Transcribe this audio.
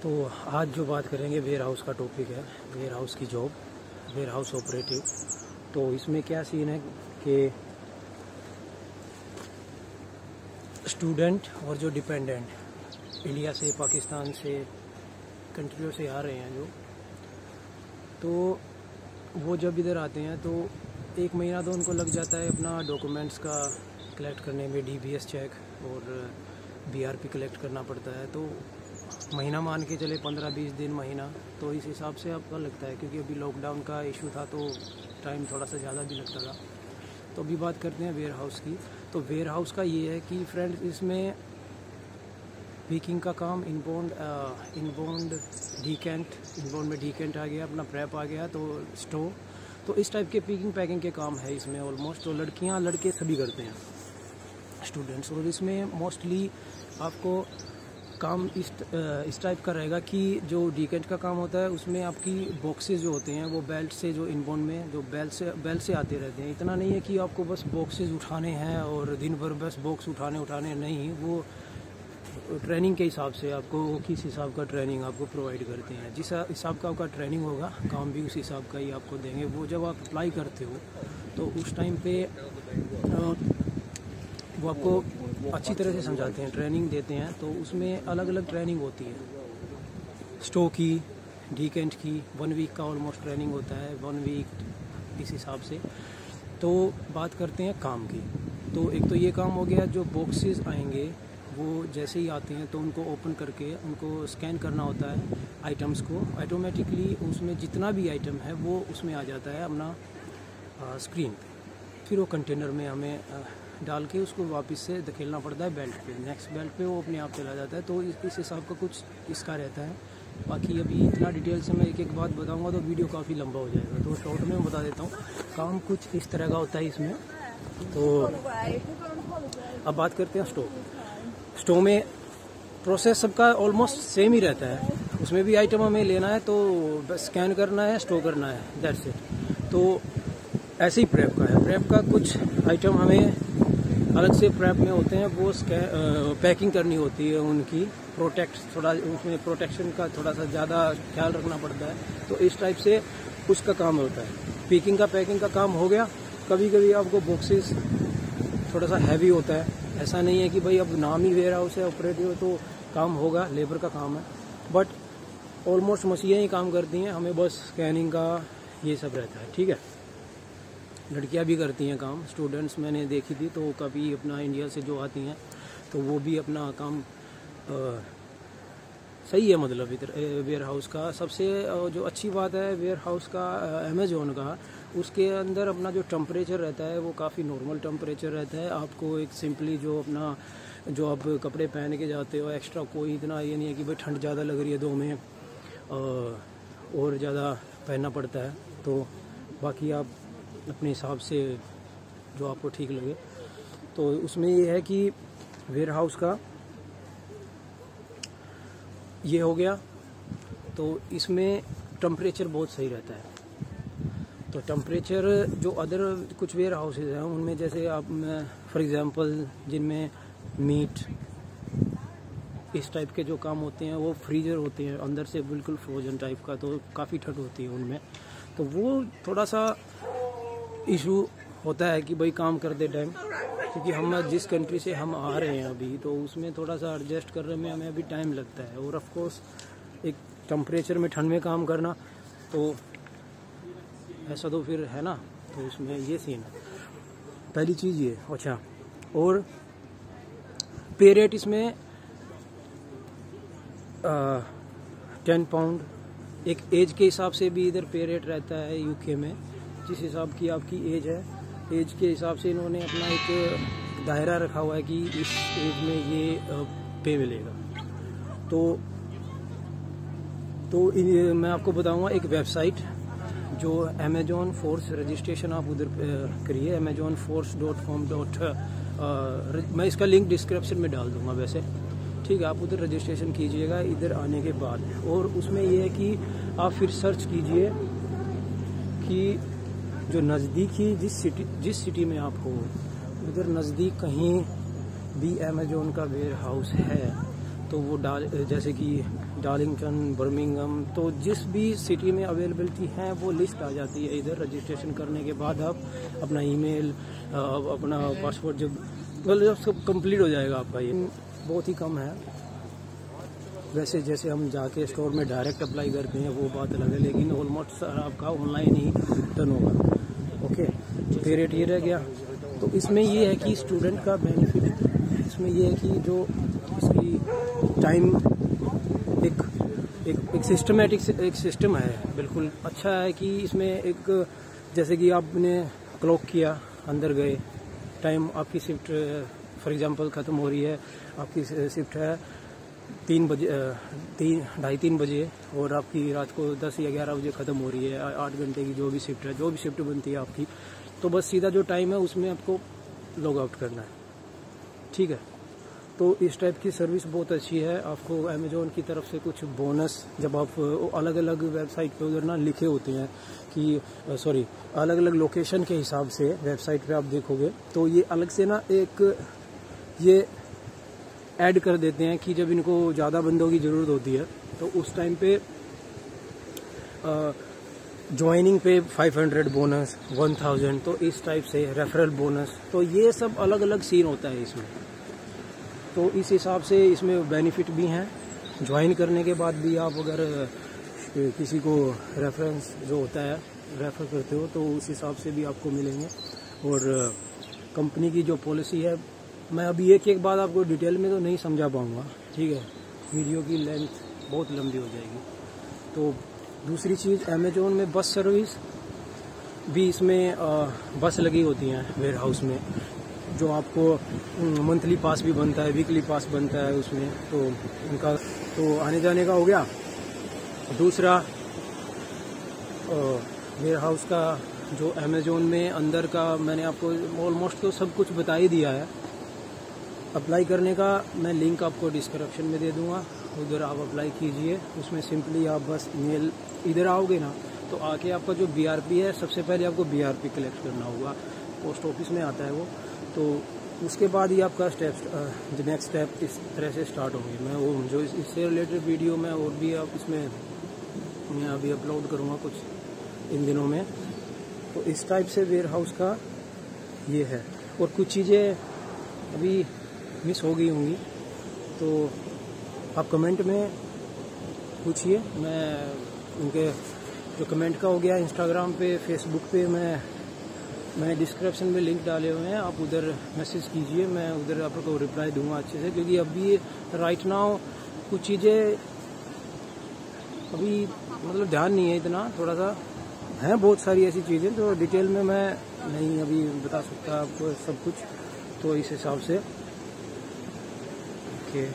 तो आज जो बात करेंगे वेयर हाउस का टॉपिक है, वेयर हाउस की जॉब, वेयर हाउस ऑपरेटिव। तो इसमें क्या सीन है कि स्टूडेंट और जो डिपेंडेंट इंडिया से, पाकिस्तान से, कंट्रियों से आ रहे हैं जो, तो वो जब इधर आते हैं तो 1 महीना तो उनको लग जाता है अपना डॉक्यूमेंट्स का कलेक्ट करने में, DBS चेक और BRP कलेक्ट करना पड़ता है। तो महीना मान के चले 15-20 दिन, महीना, तो इस हिसाब से आपका लगता है, क्योंकि अभी लॉकडाउन का इशू था तो टाइम थोड़ा सा ज़्यादा भी लगता था। तो अभी बात करते हैं वेयर हाउस की। तो वेयर हाउस का ये है कि फ्रेंड्स, इसमें पिकिंग का काम, इनबाउंड में डीकेंट आ गया, अपना प्रेप आ गया, तो स्टोव, तो इस टाइप के पिकिंग पैकिंग के काम है इसमें ऑलमोस्ट। तो लड़कियां लड़के सभी करते हैं, स्टूडेंट्स। और इसमें मोस्टली आपको काम इस टाइप का रहेगा कि जो डीकेंट का काम होता है उसमें आपकी बॉक्सेस जो होते हैं वो बेल्ट से, जो इनबाउंड में जो बेल्ट से आते रहते हैं। इतना नहीं है कि आपको बस बॉक्सेस उठाने हैं और दिन भर बस बॉक्स उठाने नहीं, वो ट्रेनिंग के हिसाब से आपको किस हिसाब का ट्रेनिंग आपको प्रोवाइड करते हैं। जिस हिसाब का आपका ट्रेनिंग होगा, काम भी उस हिसाब का ही आपको देंगे। वो जब आप अप्लाई करते हो तो उस टाइम पे वो आपको अच्छी तरह से समझाते हैं, ट्रेनिंग देते हैं। तो उसमें अलग अलग ट्रेनिंग होती है, स्टोव की, डीकेंट की, 1 वीक का ऑलमोस्ट ट्रेनिंग होता है, 1 वीक इस हिसाब से। तो बात करते हैं काम की। तो एक तो ये काम हो गया, जो बॉक्सेस आएंगे वो जैसे ही आते हैं तो उनको ओपन करके उनको स्कैन करना होता है आइटम्स को। ऑटोमेटिकली उसमें जितना भी आइटम है वो उसमें आ जाता है अपना स्क्रीन पे। फिर वो कंटेनर में हमें डाल के उसको वापस से धकेलना पड़ता है बेल्ट पे, नेक्स्ट बेल्ट पे वो अपने आप चला जाता है। तो इस हिसाब का कुछ इसका रहता है। बाकी अभी इतना डिटेल से मैं एक बात बताऊंगा तो वीडियो काफ़ी लंबा हो जाएगा, तो शॉर्ट में बता देता हूँ। काम कुछ इस तरह का होता है इसमें। तो अब बात करते हैं स्टोव में प्रोसेस सबका ऑलमोस्ट सेम ही रहता है। उसमें भी आइटम हमें लेना है तो बस स्कैन करना है, स्टोव करना है, दैट्स इट। तो ऐसे ही प्रेप का है। प्रेप का कुछ आइटम हमें अलग से प्रेप में होते हैं, वो पैकिंग करनी होती है उनकी, थोड़ा उसमें प्रोटेक्शन का थोड़ा सा ज़्यादा ख्याल रखना पड़ता है। तो इस टाइप से उसका काम होता है। पिकिंग का, पैकिंग का काम हो गया। कभी कभी आपको बॉक्सेस थोड़ा सा हैवी होता है, ऐसा नहीं है कि भाई अब नाम ही वेयर हाउस है, ऑपरेटिव, तो काम होगा, लेबर का काम है। बट ऑलमोस्ट मशीनें ही काम करती हैं, हमें बस स्कैनिंग का ये सब रहता है, ठीक है। लड़कियां भी करती हैं काम, स्टूडेंट्स मैंने देखी थी, तो कभी अपना इंडिया से जो आती हैं तो वो भी अपना काम सही है। मतलब इधर वेयर हाउस का सबसे जो अच्छी बात है वेयर हाउस का, अमेजोन का, उसके अंदर अपना जो टेम्परेचर रहता है वो काफ़ी नॉर्मल टेम्परेचर रहता है। आपको एक सिंपली जो अपना जो आप कपड़े पहन के जाते हो, एक्स्ट्रा कोई इतना ये नहीं है कि भाई ठंड ज़्यादा लग रही है 2 में और ज़्यादा पहनना पड़ता है। तो बाकी आप अपने हिसाब से जो आपको ठीक लगे। तो उसमें ये है कि वेयर हाउस का ये हो गया। तो इसमें टेम्परेचर बहुत सही रहता है। तो टेम्परेचर जो अदर कुछ वेयर हाउसेज हैं उनमें, जैसे आप फॉर एग्जांपल जिनमें मीट इस टाइप के जो काम होते हैं वो फ्रीजर होते हैं, अंदर से बिल्कुल फ्रोजन टाइप का, तो काफ़ी ठंड होती है उनमें। तो वो थोड़ा सा इशू होता है कि भाई काम करते टाइम, क्योंकि हम जिस कंट्री से हम आ रहे हैं अभी, तो उसमें थोड़ा सा एडजस्ट करने में हमें अभी टाइम लगता है। और ऑफ कोर्स एक टेम्परेचर में, ठंड में काम करना, तो ऐसा तो फिर है ना। तो उसमें ये सीन है, पहली चीज़ ये। अच्छा, और पे रेट इसमें 10 पाउंड, एक एज के हिसाब से भी इधर पे रेट रहता है यूके में। जिस हिसाब की आपकी एज है, एज के हिसाब से इन्होंने अपना एक दायरा रखा हुआ है कि इस एज में ये पे मिलेगा। तो मैं आपको बताऊंगा एक वेबसाइट, जो अमेजोन फोर्स रजिस्ट्रेशन, आप उधर करिए, amazonforce.com. मैं इसका लिंक डिस्क्रिप्शन में डाल दूंगा वैसे, ठीक है। आप उधर रजिस्ट्रेशन कीजिएगा इधर आने के बाद। और उसमें ये है कि आप फिर सर्च कीजिए कि जो नज़दीकी जिस सिटी में आप हो, उधर नज़दीक कहीं भी अमेजोन का वेयर हाउस है तो वो जैसे कि डार्लिंगटन, बर्मिंघम, तो जिस भी सिटी में अवेलेबिलिटी है वो लिस्ट आ जाती है इधर। रजिस्ट्रेशन करने के बाद आप अपना ईमेल, अपना पासवर्ड जब सब कंप्लीट हो जाएगा आपका, ये बहुत ही कम है। वैसे जैसे हम जाके स्टोर में डायरेक्ट अप्लाई करते हैं वो बात अलग है, लेकिन ऑलमोस्ट सारा आपका ऑनलाइन ही डन होगा। ओके, तो पे रेट ये रह गया। तो इसमें ये है कि स्टूडेंट का बेनिफिट इसमें ये है कि जो इसकी टाइम एक सिस्टमेटिक एक सिस्टम है, बिल्कुल अच्छा है कि इसमें एक जैसे कि आपने क्लॉक किया, अंदर गए, टाइम आपकी शिफ्ट फॉर एग्जांपल ख़त्म हो रही है, आपकी शिफ्ट है 3 बजे, 2:30-3 बजे, और आपकी रात को 10 या 11 बजे ख़त्म हो रही है, 8 घंटे की जो भी शिफ्ट है, जो भी शिफ्ट बनती है आपकी, तो बस सीधा जो टाइम है उसमें आपको लॉग आउट करना है। ठीक है, तो इस टाइप की सर्विस बहुत अच्छी है। आपको अमेज़ॉन की तरफ से कुछ बोनस, जब आप अलग अलग वेबसाइट पे उधर ना लिखे होते हैं कि अलग अलग लोकेशन के हिसाब से वेबसाइट पे आप देखोगे तो ये अलग से ना एक ये ऐड कर देते हैं कि जब इनको ज़्यादा बंदों की ज़रूरत होती है तो उस टाइम पे ज्वाइनिंग पे 500 बोनस, 1000, तो इस टाइप से रेफरल बोनस, तो ये सब अलग अलग सीन होता है इसमें। तो इस हिसाब से इसमें बेनिफिट भी हैं। ज्वाइन करने के बाद भी आप अगर किसी को रेफरेंस जो होता है रेफ़र करते हो तो उस हिसाब से भी आपको मिलेंगे। और कंपनी की जो पॉलिसी है, मैं अभी एक एक बात आपको डिटेल में तो नहीं समझा पाऊँगा, ठीक है, वीडियो की लेंथ बहुत लंबी हो जाएगी। तो दूसरी चीज़, अमेज़ॉन में बस सर्विस भी, इसमें बस लगी होती हैं वेयर हाउस में, जो आपको मंथली पास भी बनता है, वीकली पास बनता है उसमें, तो उनका तो आने जाने का हो गया। दूसरा, वेयर हाउस का जो अमेज़ॉन में अंदर का मैंने आपको ऑलमोस्ट तो सब कुछ बता ही दिया है। अप्लाई करने का मैं लिंक आपको डिस्क्रिप्शन में दे दूंगा, उधर आप अप्लाई कीजिए। उसमें सिंपली आप बस ईमेल, इधर आओगे ना तो आके आपका जो BRP है, सबसे पहले आपको BRP कलेक्ट करना होगा, पोस्ट ऑफिस में आता है वो, तो उसके बाद ही आपका स्टेप नेक्स्ट स्टेप इस तरह से स्टार्ट होंगे। मैं वो जो इससे रिलेटेड वीडियो में और भी आप इसमें मैं अभी अपलोड करूँगा कुछ इन दिनों में। तो इस टाइप से वेयर हाउस का ये है। और कुछ चीज़ें अभी मिस हो गई होंगी तो आप कमेंट में पूछिए, मैं उनके जो कमेंट का हो गया इंस्टाग्राम पे, फेसबुक पे, मैं डिस्क्रिप्शन में लिंक डाले हुए हैं, आप उधर मैसेज कीजिए, मैं उधर आपको रिप्लाई दूंगा अच्छे से। क्योंकि अभी राइट नाउ कुछ चीज़ें अभी मतलब ध्यान नहीं है इतना, थोड़ा सा हैं बहुत सारी ऐसी चीज़ें तो डिटेल में मैं नहीं अभी बता सकता आपको सब कुछ, तो इस हिसाब से ओके।